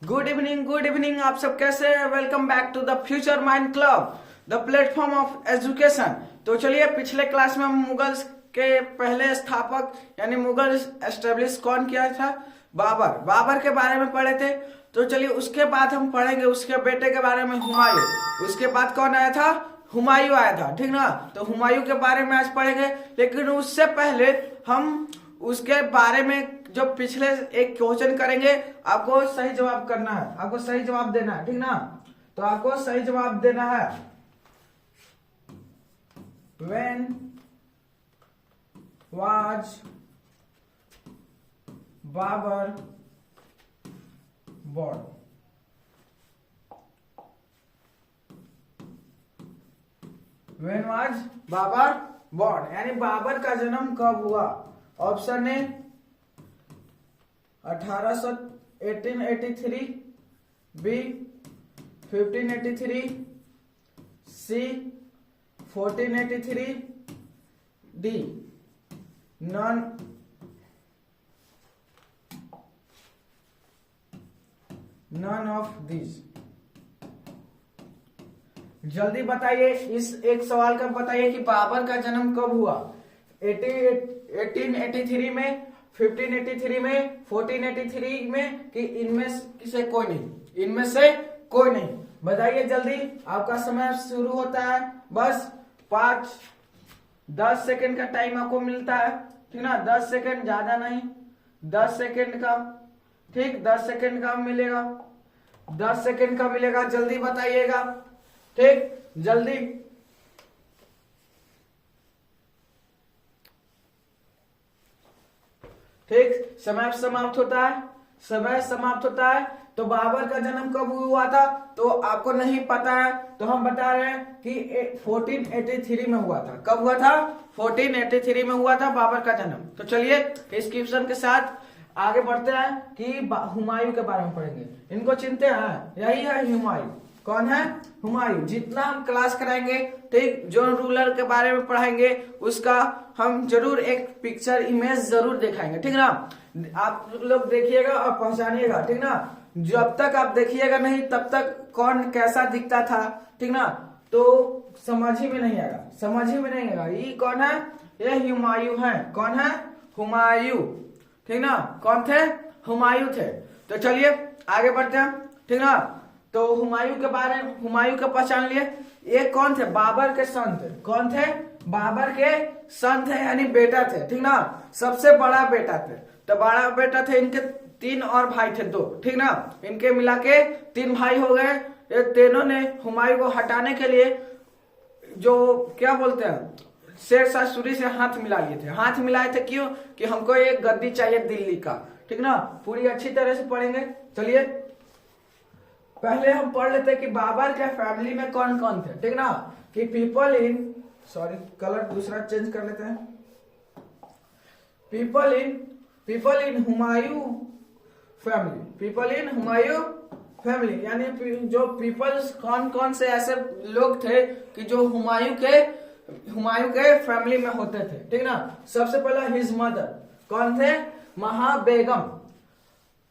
Good evening आप सब कैसे हैं। Welcome back to the future mind club, the platform of education. तो चलिए, पिछले क्लास में हम मुगल्स के पहले स्थापक यानी मुगल एस्टेब्लिश कौन किया था? बाबर के बारे में पढ़े थे। तो चलिए, उसके बाद हम पढ़ेंगे उसके बेटे के बारे में, हुमायूं। उसके बाद कौन आया था? हुमायूं आया था, ठीक ना। तो हुमायूं के बारे में आज पढ़ेंगे, लेकिन उससे पहले हम उसके बारे में जो पिछले एक क्वेश्चन करेंगे, आपको सही जवाब करना है, आपको सही जवाब देना है, ठीक ना। तो आपको सही जवाब देना है, when was Babar born? When was Babar born यानी बाबर का जन्म कब हुआ? Option A 1883, B 1583, C 1483, D none of this. जल्दी बताइए, इस एक सवाल का बताइए कि बाबर का जन्म कब हुआ? 1883 में, 1583 में, 1483 में, कि इनमें से कोई नहीं? इनमें से कोई नहीं। बताइए जल्दी, आपका समय शुरू होता है। बस 5-10 सेकेंड का टाइम आपको मिलता है, ठीक ना। 10 सेकेंड, ज्यादा नहीं, 10 सेकेंड का, ठीक, 10 सेकेंड का मिलेगा, 10 सेकेंड का मिलेगा। जल्दी बताइएगा, ठीक, जल्दी। ठीक, समय समाप्त होता है, समय समाप्त होता है। तो बाबर का जन्म कब हुआ था? तो आपको नहीं पता है, तो हम बता रहे हैं कि 1483 में हुआ था। कब हुआ था? 1483 में हुआ था बाबर का जन्म। तो चलिए, इस क्वेश्चन के साथ आगे बढ़ते हैं कि हुमायूं के बारे में पढ़ेंगे। इनको चिनते हैं, यही है हुमायूं। कौन है? हुमायूं। जितना हम क्लास कराएंगे, ठीक, जो रूलर के बारे में पढ़ाएंगे, उसका हम जरूर एक पिक्चर इमेज जरूर दिखाएंगे, ठीक ना। आप लोग देखिएगा और पहचानिएगा, ठीक ना। जब तक आप देखिएगा नहीं, तब तक कौन कैसा दिखता था, ठीक ना, तो समझ ही में नहीं आएगा, समझ ही में नहीं आएगा। ये कौन है? ये हुमायूं है। कौन है? हुमायूं, ठीक ना। कौन थे? हुमायूं थे। तो चलिए आगे बढ़ते हैं, ठीक ना। तो हुमायूं के बारे में, हुमायूं का पहचान लिए। ये कौन थे? बाबर के सन थे। कौन थे? बाबर के सन थे, यानी बेटा थे, ठीक ना। सबसे बड़ा बेटा थे। तो बड़ा बेटा थे, इनके 3 और भाई थे, 2, ठीक ना। इनके मिला के 3 भाई हो गए। ये तीनों ने हुमायूं को हटाने के लिए, जो क्या बोलते हैं, शेरशाह सूरी से हाथ मिला लिए थे। हाथ मिलाए थे क्यों? कि हमको एक गद्दी चाहिए दिल्ली का, ठीक ना। पूरी अच्छी तरह से पढ़ेंगे। चलिए, पहले हम पढ़ लेते कि बाबर के फैमिली में कौन कौन थे, ठीक ना। कि कलर दूसरा चेंज कर लेते हैं। People in Humayun family, people in Humayun family, यानी जो पीपल्स कौन कौन से ऐसे लोग थे कि जो हुमायूं के फैमिली में होते थे, ठीक ना। सबसे पहला हिज मदर, कौन थे?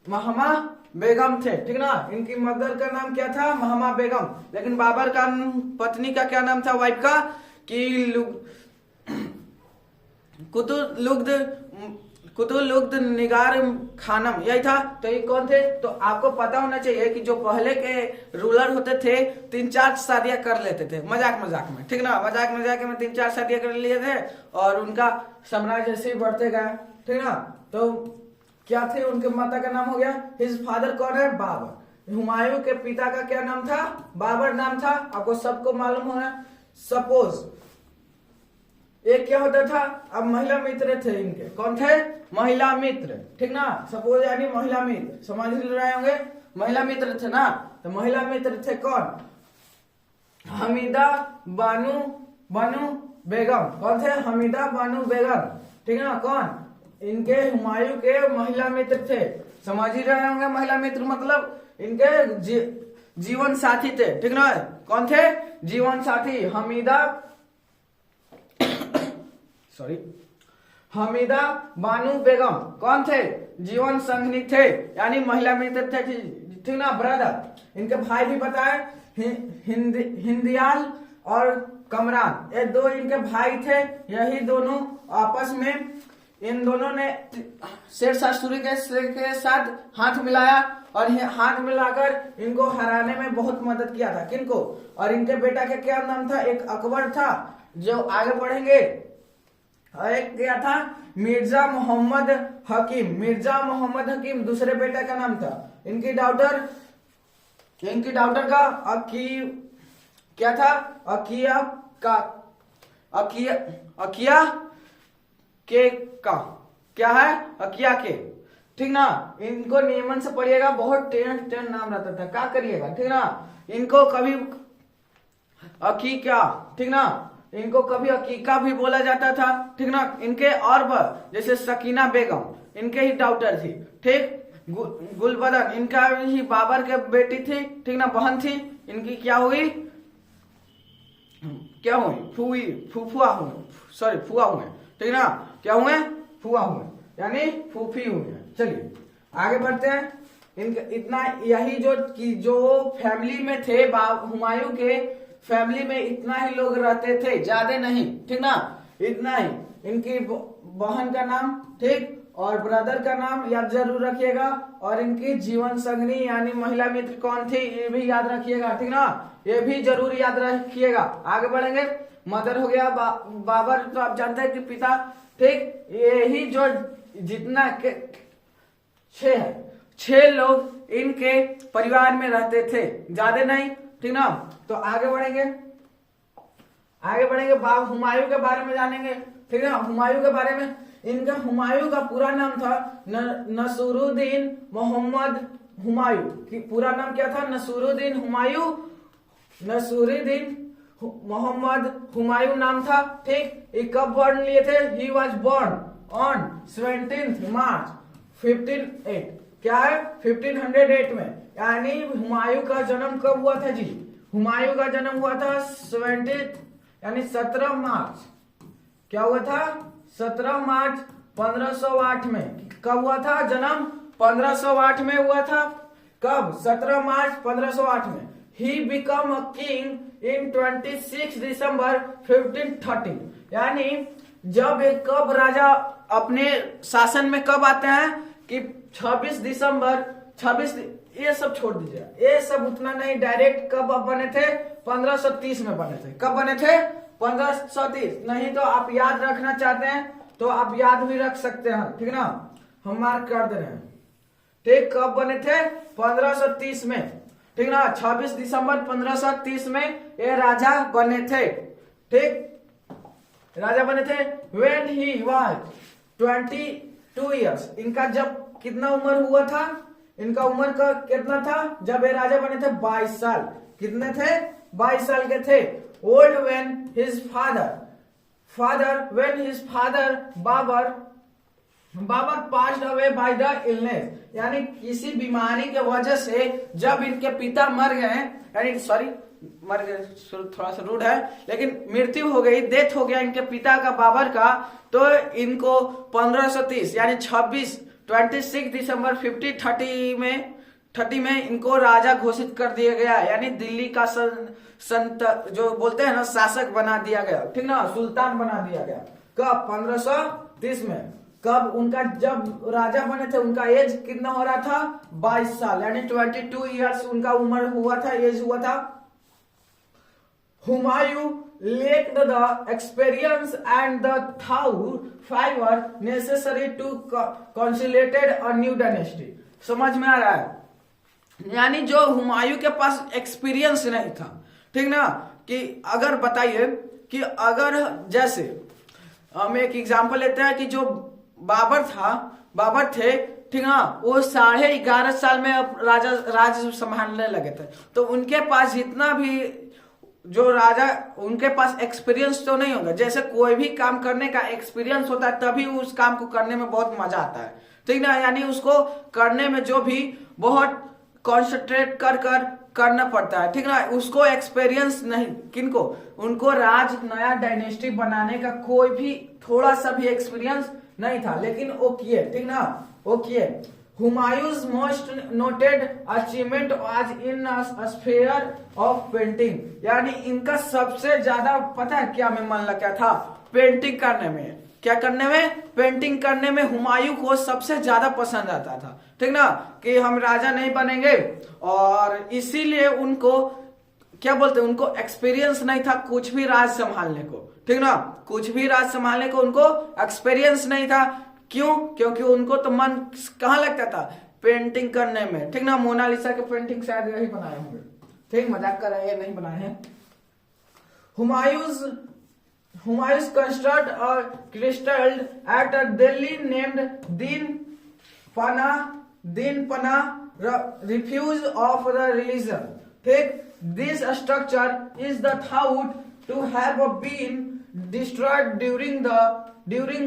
महमा बेगम थे, ठीक ना। इनकी मदर का नाम क्या था? महमा बेगम। लेकिन बाबर का पत्नी का क्या नाम था, वाइफ का? कि कुतुलुग्द निगार खानम, यही था। तो ये कौन थे? तो आपको पता होना चाहिए कि जो पहले के रूलर होते थे, 3-4 शादियां कर लेते थे, मजाक में, ठीक ना। मजाक में 3-4 शादियां कर लिए थे, और उनका साम्राज्य ऐसे ही बढ़ते गया, ठीक ना। तो क्या थे? उनके माता का नाम हो गया, हिज फादर कौन है? बाबर। हुमायूं के पिता का क्या नाम था? बाबर नाम था। आपको सबको मालूम होना। सपोज ये क्या होता था? अब महिला मित्र थे इनके। कौन थे? महिला मित्र, ठीक ना। सपोज यानी महिला मित्र, समझ रहे होंगे। महिला मित्र थे ना। तो महिला मित्र थे कौन? हमीदा बानू बेगम। कौन थे? हमीदा बानू बेगम, ठीक ना। कौन? इनके हुमायूं के महिला मित्र थे। समझ ही रहे होंगे, महिला मित्र मतलब इनके जीवन साथी थे, ठीक ना। कौन थे? जीवन साथी। हमीदा बानू बेगम कौन थे? जीवन संगनी थे, यानी महिला मित्र थे ठीक ना, ब्रदर। इनके भाई भी बताए, हिंदयाल और कमरान, ये दो इनके भाई थे। यही दोनों आपस में, इन दोनों ने शेरशाह सूरी के साथ हाथ मिलाया और हाथ मिलाकर इनको हराने में बहुत मदद किया था। किनको? और इनके बेटा का क्या नाम था? एक अकबर था, जो आगे बढ़ेंगे। और एक क्या था? मिर्जा मोहम्मद हकीम। मिर्जा मोहम्मद हकीम दूसरे बेटा का नाम था। इनकी डॉटर का क्या था? अकिया के का क्या है? अकिया के, ठीक ना। इनको नियमन से पढ़िएगा, बहुत टेन नाम रहता था, क्या करिएगा, ठीक ना। इनको कभी अकीका, ठीक ना, इनको कभी अकीका भी बोला जाता था, ठीक ना। इनके और जैसे सकीना बेगम, इनके ही डॉटर थी, ठीक। गुलबदन इनका ही बाबर के बेटी थी, ठीक ना, बहन थी। इनकी क्या हुई? फुआ हुए, ठीक ना। क्या हुए? फुआ हुए, यानी फूफी हुए। चलिए आगे बढ़ते हैं। इनका इतना, यही जो फैमिली में थे, हुमायूं के फैमिली में इतना ही लोग रहते थे, ज्यादा नहीं, ठीक ना, इतना ही। इनकी बहन का नाम, ठीक, और ब्रदर का नाम याद जरूर रखिएगा। और इनकी जीवन संगनी यानी महिला मित्र कौन थी, ये भी याद रखिएगा, ठीक ना, ये भी जरूर याद रखिएगा। आगे बढ़ेंगे। मदर हो गया, बाबर तो आप जानते हैं कि पिता, ठीक। यही जो जितना के 6 लोग इनके परिवार में रहते थे, ज्यादा नहीं, ठीक ना। तो आगे बढ़ेंगे। हुमायूं के बारे में जानेंगे, ठीक है। हुमायूं के बारे में, इनका हुमायूं का पूरा नाम था नसरुद्दीन मोहम्मद हुमायूं। की पूरा नाम क्या था? नसरुद्दीन मोहम्मद हुमायूं नाम था, ठीक। ये कब बॉर्न लिए थे? ही वॉज बॉर्न ऑन 17 मार्च 1508। क्या है? 1508 में। यानी हुमायूं का जन्म कब हुआ था जी? हुमायूं का जन्म हुआ था 17 मार्च। क्या हुआ था? 17 मार्च 1508 में। कब हुआ था जन्म? 1508 में हुआ था। कब? 17 मार्च 1508 में। He become a king in 26 दिसंबर 1513। यानी कब राजा अपने शासन में कब आते हैं कि 26 दिसंबर, ये सब छोड़ दीजिए, ये सब उतना नहीं, डायरेक्ट कब बने थे? 1530 में बने थे। कब बने थे? 1530। नहीं तो आप याद रखना चाहते हैं तो आप याद भी रख सकते हैं, ठीक ना, हम मार्क कर दे रहे हैं, ठीक। कब बने थे? 1530 में, ठीक ना। 26 दिसंबर 1530 में ये राजा बने थे, ठीक, राजा बने थे। When he was 22 years, इनका जब कितना उम्र हुआ था? इनका उम्र का कितना था जब ये राजा बने थे? 22 साल। कितने थे? 22 साल के थे। Old when his father Babar passed away by the illness, यानी किसी बीमारी के वजह से जब इनके पिता मर गए, यानी मर गए थोड़ा सा रूड है, लेकिन मृत्यु हो गई, डेथ हो गया इनके पिता का, बाबर का, तो इनको 1530 यानी 26 दिसंबर 1530 में इनको राजा घोषित कर दिया गया, यानी दिल्ली का संत जो बोलते हैं ना, शासक बना दिया गया, ठीक ना, सुल्तान बना दिया गया। कब? 1530 में। कब? उनका जब राजा बने थे उनका एज कितना हो रहा था? 22 साल, यानी 22 ईयर्स उनका उम्र हुआ था, एज हुआ था। Humayun lacked the experience and the thought fiber necessary to consolidate a new dynasty। समझ में आ रहा है? यानी जो हुमायूं के पास एक्सपीरियंस नहीं था, ठीक ना, कि अगर बताइए कि अगर जैसे हम एक एग्जांपल लेते हैं कि जो बाबर थे, ठीक ना, वो 11.5 साल में राज संभालने लगे थे, तो उनके पास जितना भी जो राजा, उनके पास एक्सपीरियंस तो नहीं होगा। जैसे कोई भी काम करने का एक्सपीरियंस होता है तभी उस काम को करने में बहुत मजा आता है, ठीक ना, यानी उसको करने में जो भी बहुत कॉन्सेंट्रेट कर करना पड़ता है, ठीक ना, उसको एक्सपीरियंस नहीं। किनको? उनको नया डायनेस्टी बनाने का कोई भी थोड़ा सा भी एक्सपीरियंस नहीं था, लेकिन वो किए, ठीक ना, वो किए। हुमायूं's मोस्ट नोटेड अचीवमेंट आज इन स्फीयर ऑफ पेंटिंग, यानी इनका सबसे ज्यादा पता है क्या में मन लगा था? पेंटिंग करने में। क्या करने में? पेंटिंग करने में हुमायूं को सबसे ज्यादा पसंद आता था, ठीक ना, कि हम राजा नहीं बनेंगे, और इसीलिए उनको क्या बोलते हैं, उनको एक्सपीरियंस नहीं था कुछ भी राज संभालने को, ठीक ना, कुछ भी राज संभालने को उनको एक्सपीरियंस नहीं था। क्यों? क्योंकि उनको तो मन कहाँ लगता था? पेंटिंग करने में, ठीक ना। मोनालिसा के पेंटिंग शायद यही बनाए होंगे, ठीक, मजाक कर रहे हैं, नहीं बनाए हैं। हुमायूं's construct a crystal at a Delhi named Din Pana refuge of the religion, ठीक। This structure is the thought to have been destroyed during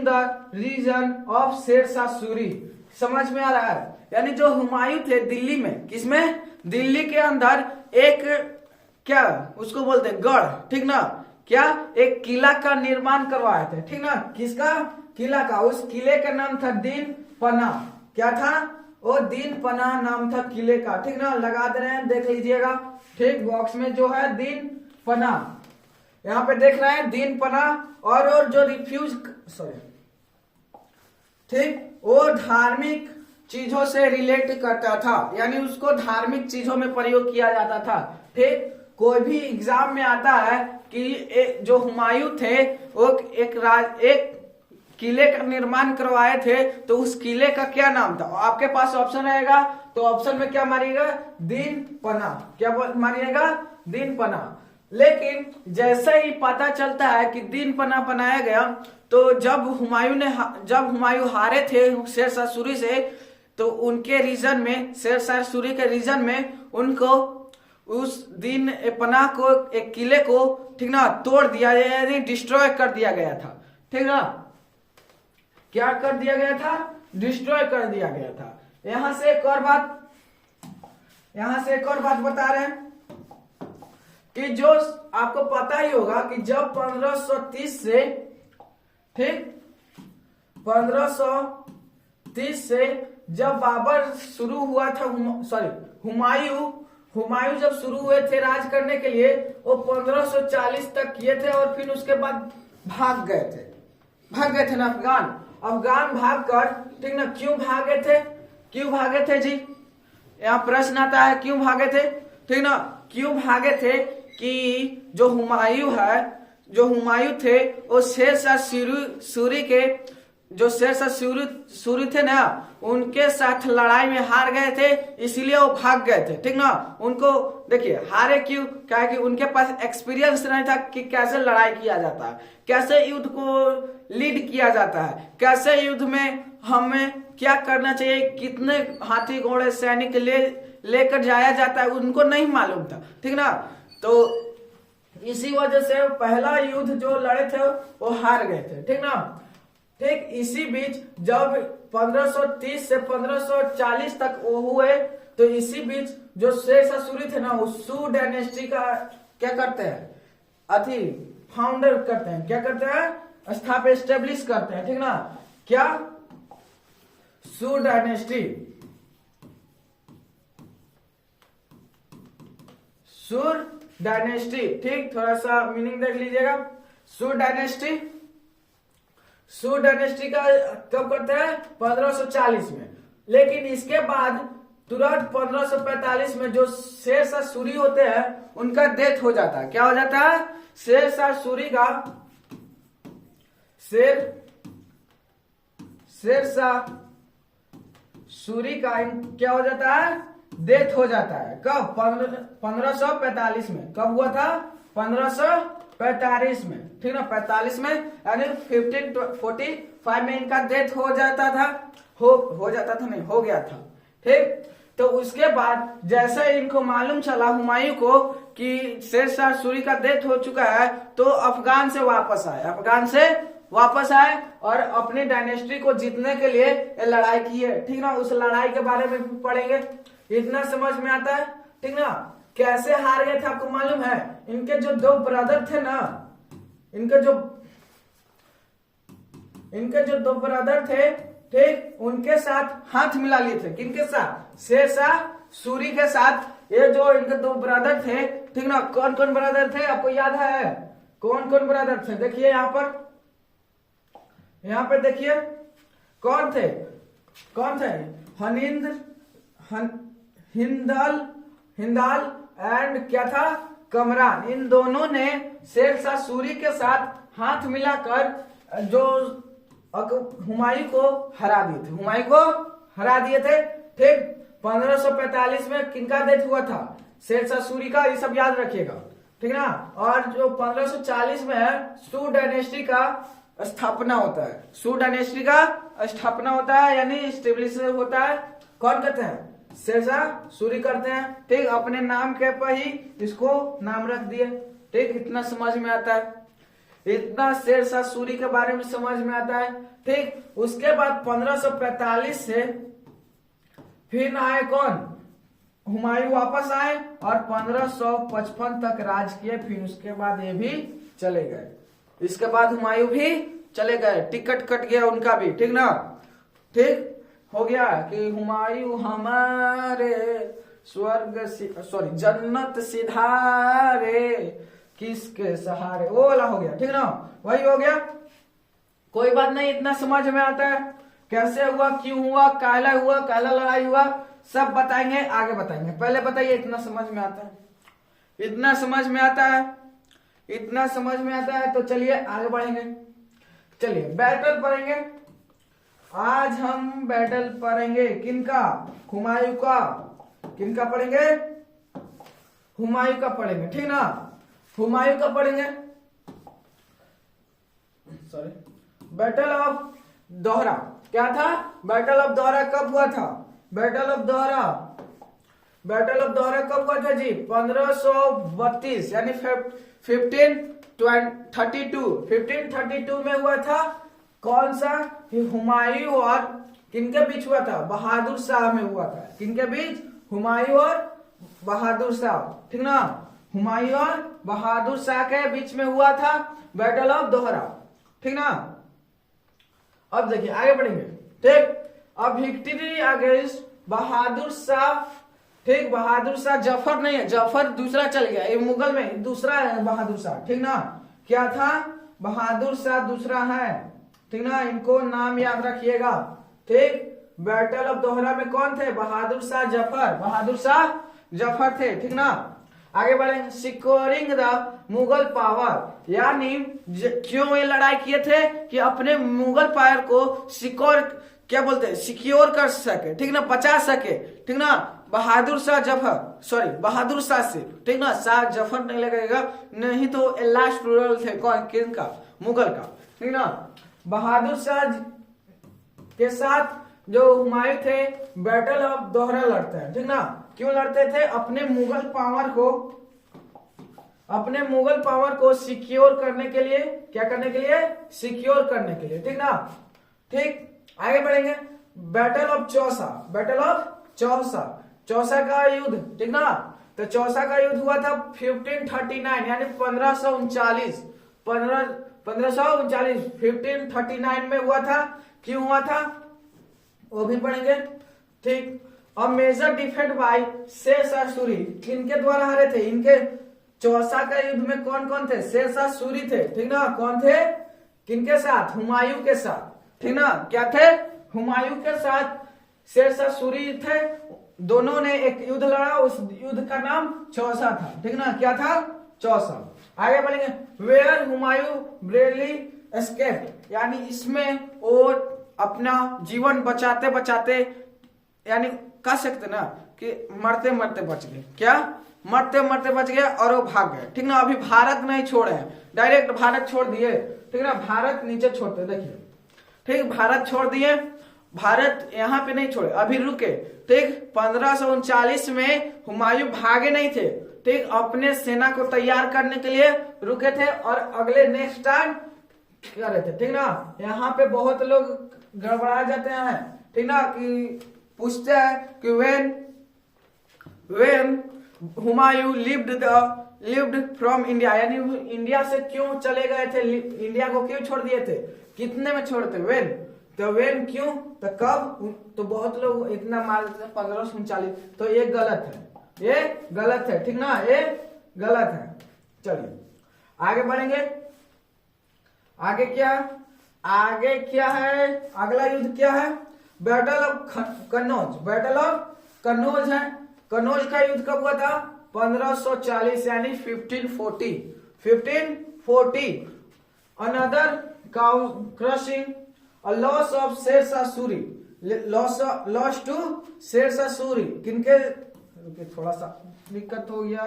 the region of Sher Shah Suri. समझ में आ रहा है? यानी जो हुमायूं थे दिल्ली में, किसमें? दिल्ली के अंदर एक क्या उसको बोलते हैं, गढ़, ठीक ना, क्या एक किला का निर्माण करवाए थे, ठीक ना। किसका? किला का। उस किले का नाम था दीन पना। क्या था? वो दीन पना नाम था किले का, ठीक ना। लगा दे रहे हैं, देख लीजिएगा, ठीक, बॉक्स में जो है दीन पना, यहाँ पे देख रहे हैं दीन पना। और जो रिफ्यूज, सॉरी, ठीक, वो धार्मिक चीजों से रिलेट करता था, यानी उसको धार्मिक चीजों में प्रयोग किया जाता था, ठीक। कोई भी एग्जाम में आता है कि जो हुमायूं थे वो एक किले का निर्माण करवाए थे, तो उस किले का क्या नाम था? आपके पास ऑप्शन रहेगा, तो ऑप्शन में क्या मारिएगा? दीन पना। क्या मारिएगा? दीन पना। लेकिन जैसे ही पता चलता है कि दीन पना बनाया गया, तो जब हुमायूं हारे थे शेरशाह सूरी से, तो उनके रीजन में, शेरशाह सूरी के रीजन में, उनको उस दीन पना को, एक किले को, ठीक ना, तोड़ दिया, यानी डिस्ट्रॉय कर दिया गया था, ठीक ना। क्या कर दिया गया था? डिस्ट्रॉय कर दिया गया था। यहां से एक और बात बता रहे हैं कि जो आपको पता ही होगा कि जब 1530 से, ठीक, 1530 से जब बाबर शुरू हुआ था, हुमायूं जब शुरू हुए थे राज करने के लिए, वो 1540 तक किए थे, और फिर उसके बाद भाग गए थे ना अफगान भागकर, ठीक ना। क्यों भागे थे जी? यहाँ प्रश्न आता है, क्यों भागे थे, ठीक ना। क्यों भागे थे कि जो हुमायूं थे वो शेरशाह सूरी के, जो शेरशाह सूरी थे ना, उनके साथ लड़ाई में हार गए थे, इसीलिए वो भाग गए थे, ठीक ना। उनको देखिए हारे क्यों? क्या कि उनके पास एक्सपीरियंस नहीं था कि कैसे लड़ाई किया जाता है, कैसे युद्ध को लीड किया जाता है, कैसे युद्ध में हमें क्या करना चाहिए, कितने हाथी घोड़े सैनिक लेकर जाया जाता है, उनको नहीं मालूम था, ठीक ना। तो इसी वजह से पहला युद्ध जो लड़े थे वो हार गए थे, ठीक ना। ठीक, इसी बीच जब 1530 से 1540 तक वो हुए, तो इसी बीच जो शेरशाह सूरी थे ना, वो सू डायनेस्टी का क्या करते हैं? फाउंडर करते हैं। क्या करते हैं? एस्टेब्लिश करते हैं, ठीक ना। क्या? सू डायनेस्टी। सूर डायनेस्टी, ठीक, थोड़ा सा मीनिंग देख लीजिएगा। सूर डायनेस्टी का कब करते हैं? 1540 में। लेकिन इसके बाद तुरंत 1545 में जो शेरशाह सूरी होते हैं उनका डेथ हो जाता है। क्या हो जाता है? शेरशाह सूरी का क्या हो जाता है? डेथ हो जाता है। कब? 1545 में। कब हुआ था? 1545 में, ठीक ना। 45 में यानी 1545 में इनका डेथ हो जाता था, हो गया था, ठीक। तो उसके बाद जैसे इनको मालूम चला हुमायूं को कि शेरशाह सूरी का डेथ हो चुका है, तो अफगान से वापस आए और अपनी डायनेस्टी को जीतने के लिए लड़ाई की है, ठीक ना। उस लड़ाई के बारे में भी पढ़ेंगे। इतना समझ में आता है, ठीक ना। कैसे हार गए थे आपको मालूम है? इनके जो दो ब्रदर थे ना, इनके जो दो ब्रदर थे, ठीक, उनके साथ हाथ मिला लिए थे। किनके साथ? शेरशाह सूरी के साथ। ये जो इनके दो ब्रदर थे, ठीक ना, कौन कौन ब्रदर थे आपको याद है? कौन कौन ब्रदर थे? देखिए यहाँ पे देखिए कौन थे? हिंदाल एंड क्या था? कमरान। इन दोनों ने शेरशाह सूरी के साथ हाथ मिलाकर जो हुमायूं को हरा दिए थे। ठीक, 1545 में किनका डेथ हुआ था? शेरशाह सूरी का। ये सब याद रखिएगा, ठीक ना। और जो 1540 में है सू डायनेस्टी का स्थापना होता है, यानी स्टेब्लिश होता है। कौन करते हैं? शेरशाह सूरी करते हैं। ठीक, अपने नाम के पर ही इसको नाम रख दिए। ठीक, इतना समझ में आता है, इतना शेरशाह सूरी के बारे में समझ में आता है। ठीक, उसके बाद 1545 से फिर आए कौन? हुमायूं वापस आए और 1555 तक राज किए। फिर उसके बाद ये भी चले गए। इसके बाद हुमायूं भी चले गए, टिकट कट गया उनका भी। ठीक ना, ठीक हो गया कि हुमायूं हमारे जन्नत सिधारे किसके सहारे, वो वाला हो गया। ठीक ना, वही हो गया। कोई बात नहीं, इतना समझ में आता है कैसे हुआ, क्यों हुआ, काला हुआ, काला लड़ाई हुआ, सब बताएंगे, आगे बताएंगे। पहले बताइए, इतना समझ में आता है? इतना समझ में आता है तो चलिए आगे बढ़ेंगे। चलिए बैटल पढ़ेंगे। आज हम बैटल पढ़ेंगे किनका? हुमायूं का। किनका पढ़ेंगे? हुमायूं का पढ़ेंगे। ठीक ना, हुमायूं का पढ़ेंगे। बैटल ऑफ दोहरा। क्या था? बैटल ऑफ दोहरा कब हुआ था? बैटल ऑफ दोहरा कब हुआ था जी? 1532 यानी 1532 में हुआ था। कौन सा? हुमायूं और किनके बीच हुआ था? बहादुर शाह में हुआ था। किनके बीच? हुमायूं और बहादुर शाह। ठीक ना, हुमायूं और बहादुर शाह के बीच में हुआ था बैटल ऑफ दोहरा। ठीक ना, अब देखिए आगे बढ़ेंगे। ठीक, अब विक्ट्री अगेंस्ट बहादुर शाह। ठीक, बहादुर शाह जफर नहीं है, जफर दूसरा चल गया, ये मुगल में दूसरा है बहादुर शाह। ठीक ना, क्या था? बहादुर शाह दूसरा है। ठीक ना, इनको नाम याद रखिएगा। ठीक, बैटल ऑफ दोहरा में कौन थे? बहादुर शाह जफर थे। ठीक ना, आगे बढ़ेंगे। सिक्योरिंग द मुगल पावर, यानी क्यों ये लड़ाई किए थे? कि अपने मुगल पावर को सिक्योर कर सके। ठीक ना, बचा सके। ठीक ना, बहादुर शाह से। ठीक ना, शाह जफर नहीं लगेगा, नहीं तो लास्ट रूलर थे कौन? किनका? मुगल का। ठीक ना, बहादुर शाह के साथ जो हुमायूं थे बैटल ऑफ दोहरा लड़ते हैं। ठीक ना, क्यों लड़ते थे? अपने मुगल पावर को सिक्योर करने के लिए। क्या करने के लिए? सिक्योर करने के लिए। ठीक ना, ठीक, आगे बढ़ेंगे। बैटल ऑफ चौसा का युद्ध। ठीक ना, तो चौसा का युद्ध हुआ था 1539 यानी 1539 1539 में हुआ था। क्यों हुआ था वो भी पढ़ेंगे। ठीक, अब major defend by Sher Shah Suri. किनके द्वारा हारे थे? इनके चौसा का युद्ध में कौन कौन थे? शेरशाह सूरी थे। ठीक ना, कौन थे? किनके साथ? हुमायूं के साथ। ठीक ना, क्या थे? हुमायूं के साथ शेरशाह सूरी थे। दोनों ने एक युद्ध लड़ा, उस युद्ध का नाम चौसा था। ठीक ना, क्या था? चौसा। आगे बढ़ेंगे। वेयर हुमायूं ब्रेवली एस्केप, यानी इसमें वो अपना जीवन बचाते यानी कह सकते ना कि मरते बच गए। क्या? मरते बच गए और वो भाग गए। ठीक ना, अभी भारत नहीं छोड़े हैं, डायरेक्ट भारत छोड़ दिए। ठीक ना, भारत नीचे छोड़ते, देखिए। ठीक, भारत छोड़ दिए, भारत यहाँ पे नहीं छोड़े, अभी रुके। ठीक, 1539 में हुमायूं भागे नहीं थे। ठीक, अपने सेना को तैयार करने के लिए रुके थे और अगले नेक्स्ट टाइम क्या रहे थे। ठीक ना, यहाँ पे बहुत लोग गड़बड़ा जाते हैं। ठीक ना, कि पूछते हैं कि when Humayun lived from India, यानी इंडिया से क्यों चले गए थे? इंडिया को क्यों छोड़ दिए थे? कितने में छोड़ते? when क्यों? तो कब, तो बहुत लोग इतना मार देते हैं 1539, तो ये गलत है, ये गलत है, ठीक ना, ये गलत है। चलिए आगे बढ़ेंगे। आगे क्या, आगे क्या है, अगला युद्ध क्या है, battle of Kannauj. Battle of Kannauj है। कन्नौज का युद्ध कब हुआ था, 1540 यानी 1540, 1540। Another crushing loss of Sher Shah Suri, loss to Sher Shah Suri. किनके, थोड़ा सा दिक्कत हो गया,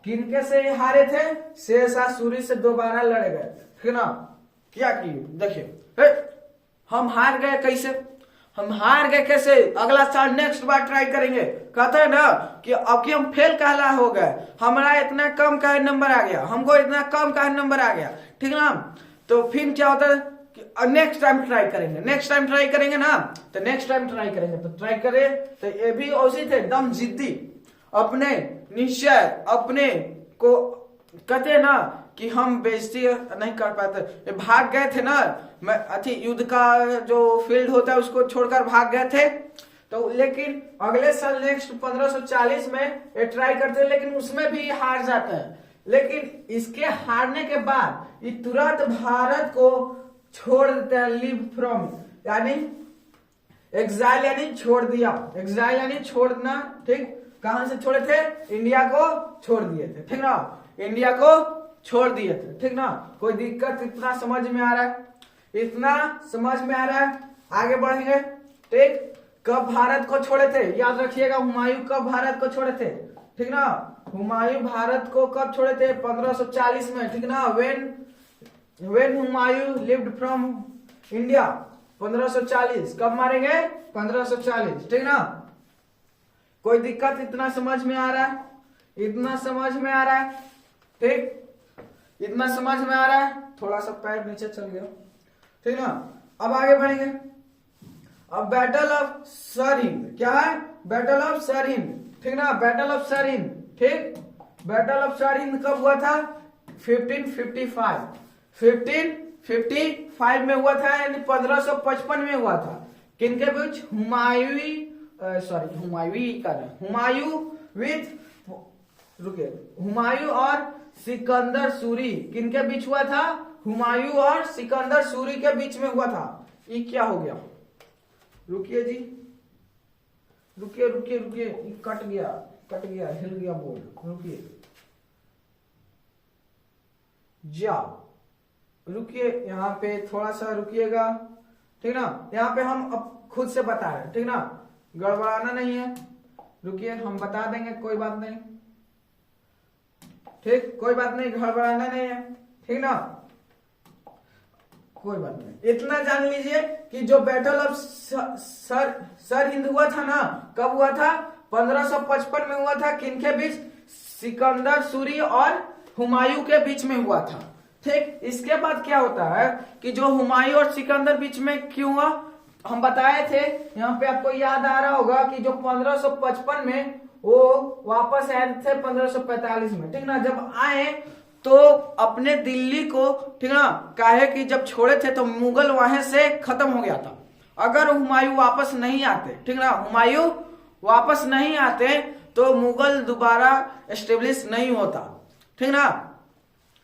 किनके से हारे थे, शेरशाह सूरी से दोबारा लड़े गए, ठीक ना। क्या किए देखिए, हम हार गए कैसे, हम हार गए कैसे, अगला साल नेक्स्ट बार ट्राई करेंगे, कहते हैं ना कि अब कि हम फेल कहला हो गए, हमारा इतना कम का नंबर आ गया, हमको इतना कम का नंबर आ गया, ठीक ना। तो फिर क्या होता है कि नेक्स्ट टाइम ट्राई करेंगे, नेक्स्ट टाइम ट्राई करेंगे ना, तो नेक्स्ट टाइम ट्राई करेंगे, तो ट्राई करें। तो ये भी उसी थे, एकदम जिद्दी, अपने निश्चय, अपने को कहते हैं ना कि हम बेइज्जती नहीं कर पाते, भाग गए थे ना, मैं अथी युद्ध का जो फील्ड होता है उसको छोड़कर भाग गए थे। तो लेकिन अगले साल नेक्स्ट 1540 में ये ट्राई करते हैं, लेकिन उसमें भी हार जाते हैं। लेकिन इसके हारने के बाद ये तुरंत भारत को छोड़ देते हैं, लीव फ्रॉम यानी एग्जाइल, यानी छोड़ दिया, एग्जाइल यानी छोड़ना, ठीक। कहां से छोड़े थे, इंडिया को छोड़ दिए थे, ठीक ना, इंडिया को छोड़ दिए थे, ठीक ना। कोई दिक्कत, इतना समझ में आ रहा है, इतना समझ में आ रहा है। आगे बढ़ेंगे, ठीक। कब भारत को छोड़े थे, याद रखिएगा, हुमायूं कब भारत को छोड़े थे, ठीक ना। हुमायूं भारत को कब छोड़े थे, 1540 में, ठीक ना। When Humayun lived from India, 1540। कब मारेंगे, 1540, ठीक ना। कोई दिक्कत, इतना समझ में आ रहा है, इतना समझ में आ रहा है, ठीक, इतना समझ में आ रहा है। थोड़ा सा पैर नीचे चल गया, ठीक ना। अब आगे बढ़ेंगे। अब बैटल ऑफ सरहिंद क्या है, बैटल ऑफ सरहिंद, ठीक ना, बैटल ऑफ सरहिंद, ठीक। बैटल ऑफ सरहिंद कब हुआ था, 1555, 1555 में हुआ था, यानी 1555 में हुआ था। किनके बीच, हुमायूं और सिकंदर सूरी, किनके बीच हुआ था, हुमायूं और सिकंदर सूरी के बीच में हुआ था। ये क्या हो गया, रुकिए जी, रुकिए रुकिए रुकिए, कट गया, हिल गया बोर्ड, रुकिए, रुकिए, यहाँ पे थोड़ा सा रुकिएगा, ठीक ना। यहाँ पे हम अब खुद से बता रहे हैं, ठीक ना, गड़बड़ाना नहीं है, रुकिए, हम बता देंगे, कोई बात नहीं, ठीक, कोई बात नहीं, गड़बड़ाना नहीं है, ठीक ना, कोई बात नहीं। इतना जान लीजिए कि जो बैटल ऑफ सरहिंद हुआ था ना, कब हुआ था, 1555 में हुआ था। किनके बीच, सिकंदर सूरी और हुमायूं के बीच में हुआ था, ठीक। इसके बाद क्या होता है कि जो हुमायूं और सिकंदर बीच में क्यों हुआ, हम बताए थे, यहाँ पे आपको याद आ रहा होगा कि जो 1555 में वो वापस आए थे 1545 में, ठीक ना। जब आए तो अपने दिल्ली को, ठीक ना, काहे कि जब छोड़े थे तो मुगल वहां से खत्म हो गया था। अगर हुमायूं वापस नहीं आते, ठीक ना, हुमायूं वापस नहीं आते तो मुगल दोबारा एस्टेब्लिश नहीं होता, ठीक ना।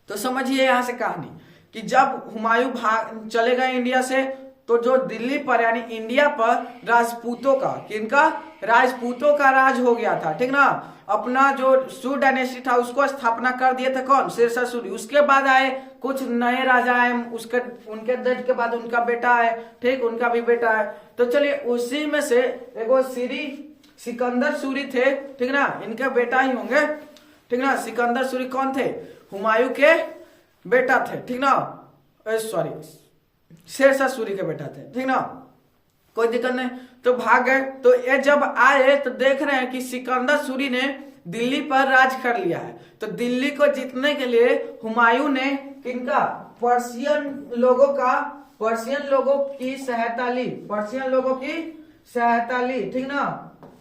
तो समझिए यहां से कहानी कि जब हुमायूं भाग चले गए इंडिया से, तो जो दिल्ली पर यानी इंडिया पर राजपूतों का, किनका, राजपूतों का राज हो गया था, ठीक ना। अपना जो सूर डायनेस्टी था उसको स्थापना कर दिए थे, कौन, शेरशाह सूरी। उसके बाद आए कुछ नए राजा आए, उसके उनके डेथ के बाद उनका बेटा आए, ठीक, उनका भी बेटा है। तो चलिए उसी में से एगो सिकंदर सूरी थे, ठीक ना, इनके बेटा ही होंगे, ठीक ना। सिकंदर सूरी कौन थे, हुमायूं के बेटा थे, ठीक ना, सॉरी, शेरशाह सूरी के बेटा थे, ठीक ना, कोई दिक्कत नहीं। तो भाग गए। तो ये जब आए तो देख रहे हैं कि सिकंदर सूरी ने दिल्ली पर राज कर लिया है। तो दिल्ली को जीतने के लिए हुमायूं ने किनका, पर्शियन लोगों की सहायता ली, पर्शियन लोगों की सहायता ली, ठीक ना,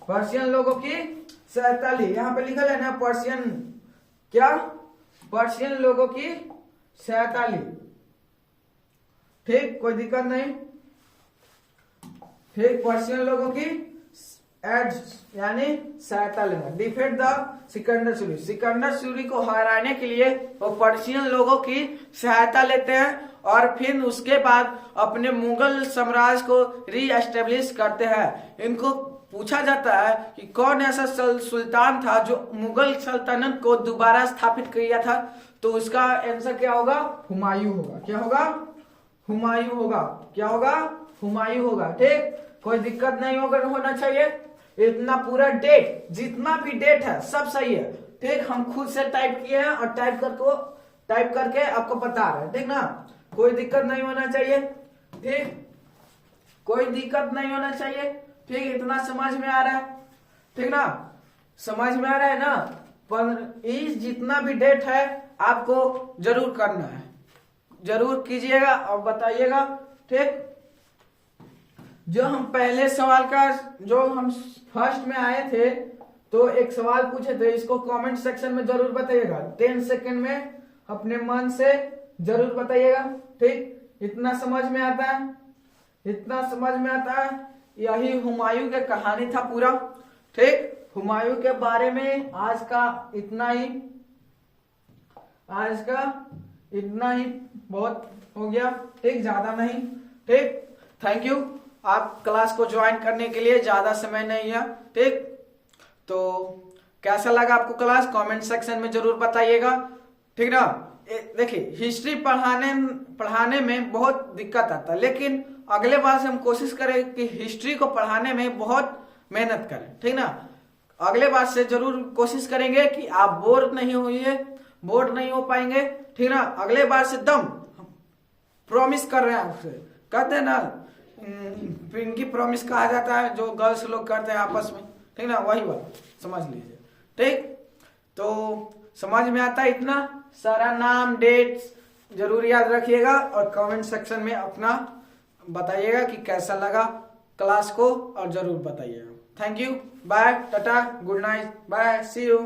पर्शियन लोगों की सहायता ली। यहाँ पे लिखा है ना पर्शियन, क्या, पर्शियन लोगों की सहायता ली, ठीक, कोई दिक्कत नहीं। ठीक, पर्शियन लोगों की एड यानी सहायता लेना। डिफेट द सिकंदर सूरी, सिकंदर सूरी को हराने के लिए वो पर्शियन लोगों की सहायता लेते हैं और फिर उसके बाद अपने मुगल साम्राज्य को री एस्टेब्लिश करते हैं। इनको पूछा जाता है कि कौन ऐसा सुल्तान था जो मुगल सल्तनत को दोबारा स्थापित किया था, तो उसका आंसर क्या होगा? हुमायूं होगा। क्या होगा? हुमायूं होगा। क्या होगा? हुमायूं होगा। ठीक, कोई दिक्कत नहीं होना चाहिए। इतना पूरा डेट, जितना भी डेट है सब सही है। ठीक, हम खुद से टाइप किए हैं और टाइप करके आपको बता रहे हैं। ठीक ना, कोई दिक्कत नहीं होना चाहिए। ठीक, कोई दिक्कत नहीं होना चाहिए। ठीक, इतना समझ में आ रहा है? ठीक ना, समझ में आ रहा है ना? पर इस जितना भी डेट है आपको जरूर करना है, जरूर कीजिएगा और बताइएगा। ठीक, जो हम पहले सवाल का, जो हम फर्स्ट में आए थे तो एक सवाल पूछे थे, इसको कमेंट सेक्शन में जरूर बताइएगा। 10 सेकंड में अपने मन से जरूर बताइएगा। ठीक, इतना समझ में आता है? इतना समझ में आता है? यही हुमायूं की कहानी था पूरा। ठीक, हुमायूं के बारे में आज का इतना ही बहुत हो गया। ठीक, ज्यादा नहीं। ठीक, थैंक यू आप क्लास को ज्वाइन करने के लिए, ज्यादा समय नहीं है। ठीक, तो कैसा लगा आपको क्लास कमेंट सेक्शन में जरूर बताइएगा। ठीक ना, देखिए हिस्ट्री पढ़ाने में बहुत दिक्कत आता है, लेकिन अगले बार से हम कोशिश करें कि हिस्ट्री को पढ़ाने में बहुत मेहनत करें। ठीक ना, अगले बार से जरूर कोशिश करेंगे कि आप बोर नहीं हो पाएंगे। ठीक ना, अगले बार से दम प्रॉमिस कर रहे हैं आपसे, कहते हैं ना पिंकी प्रॉमिस कहा जाता है जो गर्ल्स लोग करते हैं आपस में। ठीक ना, वही बात समझ लीजिए। ठीक, तो समझ में आता है इतना सारा नाम डेट्स जरूर याद रखिएगा और कमेंट सेक्शन में अपना बताइएगा कि कैसा लगा क्लास को और जरूर बताइएगा। Thank you, bye, tata, good night, bye, see you.